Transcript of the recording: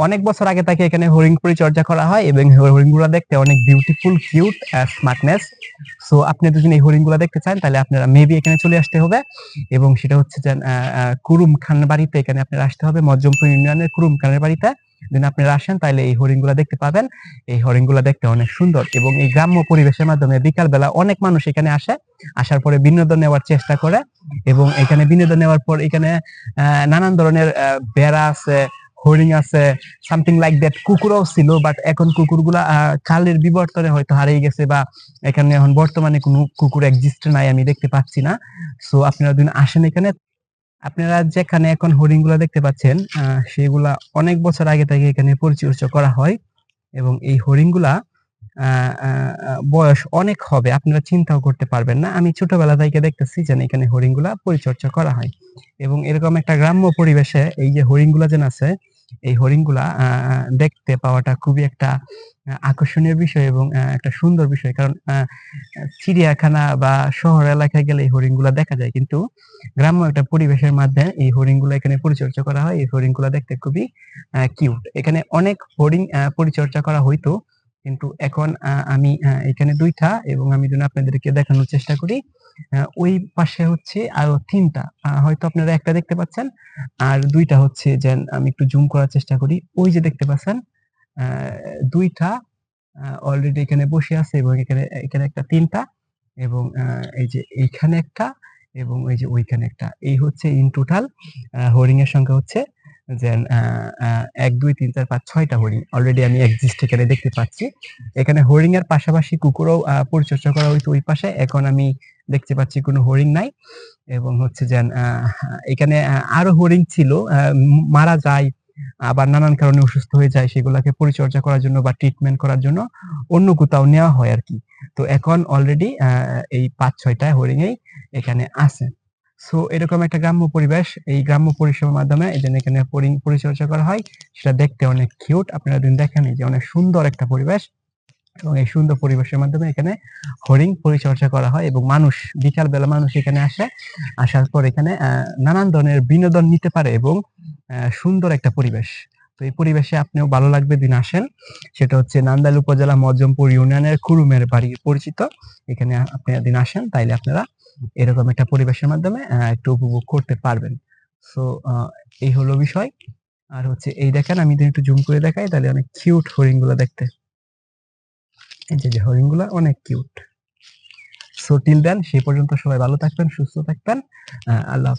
অনেক বছর আগে থেকে এখানে হরিণ পরিচর্যা করা হয় এবং হরিণগুলো দেখতে অনেক বিউটিফুল, কিউট, স্মার্টনেস। সো আপনি যদি এই হরিণগুলো দেখতে চান তাহলে আপনারা মেবি এখানে চলে আসতে হবে এবং সেটা হচ্ছে যে কুরুম খানের বাড়িতে এখানে আপনারা আসতে হবে, মজ্জমপুর ইউনিয়নের কুরুম খানের বাড়িতে। যদি আপনারা আসেন তাহলে এই হরিণগুলো দেখতে পাবেন। এই হরিণগুলো দেখতে অনেক সুন্দর এবং এই গ্রাম্য পরিবেশের মাধ্যমে বিকালবেলা অনেক মানুষ এখানে আসে, আসার পরে বিনোদন নেওয়ার চেষ্টা করে এবং এখানে বিনোদন নেওয়ার পর এখানে নানান ধরনের বেড়া আছে, হরিণ আছে, সামথিং লাইক দ্যাট। কুকুরও ছিল, বাট এখন কুকুরগুলা কালের বিবর্তনে হয়তো হারিয়ে গেছে বা এখানে এখন বর্তমানে কোনো কুকুর এক্সিস্ট নাই, আমি দেখতে পাচ্ছি না। সো আপনারা যদি আসেন এখানে, আপনারা যেখানে এখন হরিণগুলা দেখতে পাচ্ছেন সেগুলা অনেক বছর আগে থেকে এখানে পরিচর্যা করা হয় এবং এই হরিণগুলা বয়স অনেক হবে, আপনারা চিন্তাও করতে পারবেন না। আমি ছোটবেলা থেকে দেখতেছি যে এখানে হরিণগুলা পরিচর্যা করা হয় এবং এরকম একটা গ্রাম্য পরিবেশে এই যে হরিণগুলা যেন আছে, এই হরিণগুলা দেখতে পাওয়াটা খুবই একটা আকর্ষণীয় বিষয় এবং একটা সুন্দর বিষয়। কারণ চিড়িয়াখানা বা শহর এলাকায় গেলে এই হরিণগুলা দেখা যায়, কিন্তু গ্রাম্য একটা পরিবেশের মধ্যে এই হরিণগুলা এখানে পরিচর্যা করা হয়। এই হরিণগুলা দেখতে খুবই কিউট। এখানে অনেক হরিণ পরিচর্যা করা হইতো, কিন্তু এখন আমি এখানে ২ টা এবং আমি যদি আপনাদেরকে দেখানোর চেষ্টা করি। ওই পাশে হচ্ছে আরো ৩ টা। হয়তো আপনারা একটা দেখতে পাচ্ছেন। আর ২ টা হচ্ছে যে আমি একটু জুম করার চেষ্টা করি। ওই যে দেখতে পাচ্ছেন, আ ২ টা অলরেডি এখানে বসে আছে এবং এখানে এখানে একটা ৩ টা এবং এই যে এইখানে একটা এবং এই যে ওইখানে একটা। এই হচ্ছে ইন টোটাল হরিণের সংখ্যা হচ্ছে যে ১, ২, ৩, ৪, ৫, ৬ টা হরিণ অলরেডি আমি এক্সিস্ট এখানে দেখতে পাচ্ছি। এখানে হরিণের পাশাপাশি কুকুরও পরিচর্যা করা হইতো ওই পাশে। এখন আমি দেখতে পাচ্ছি কোনো হরিণ নাই এবং হচ্ছে যে এখানে আরো হরিণ ছিল, মারা যায়, আবার নানান কারণে অসুস্থ হয়ে যায়। সেগুলাকে পরিচর্যা করার জন্য বা ট্রিটমেন্ট করার জন্য অন্য কোথাও নেওয়া হয় আরকি। তো এখন অলরেডি এই ৫-৬ টা হরিণই এখানে আছে। সো এরকম একটা গ্রাম্য পরিবেশ। এই গ্রাম্য পরিবেশের মাধ্যমে এইজন্য এখানে হরিণ পরিচর্যা করা হয়। সেটা দেখতে অনেক কিউট। আপনারা যদি দেখেন এই যে অনেক সুন্দর একটা পরিবেশ এবং এই সুন্দর পরিবেশের মাধ্যমে এখানে হরিণ পরিচর্যা করা হয় এবং মানুষ বিকাল বেলা মানুষ এখানে আসে। আসার পর এখানে নানান ধরনের বিনোদন নিতে পারে এবং সুন্দর একটা পরিবেশ। তো এই পরিবেশে আপনিও ভালো লাগবে দিন আসেন। সেটা হচ্ছে নান্দাইল উপজেলা মজ্জমপুর ইউনিয়নের কুরুমের বাড়ি পরিচিত। এখানে আপনি একদিন আসেন, তাইলে আপনারা এরকম একটা পরিবেশের মাধ্যমে একটু উপভোগ করতে পারবেন। সো এই হলো বিষয়। আর হচ্ছে এই দেখেন, আমি যদি একটু জুম করে দেখাই তাহলে অনেক কিউট হরিণগুলা দেখতে। এই যে হরিণগুলা অনেক কিউট। সো টিল দেন, সেই পর্যন্ত সবাই ভালো থাকবেন, সুস্থ থাকবেন। আল্লাহ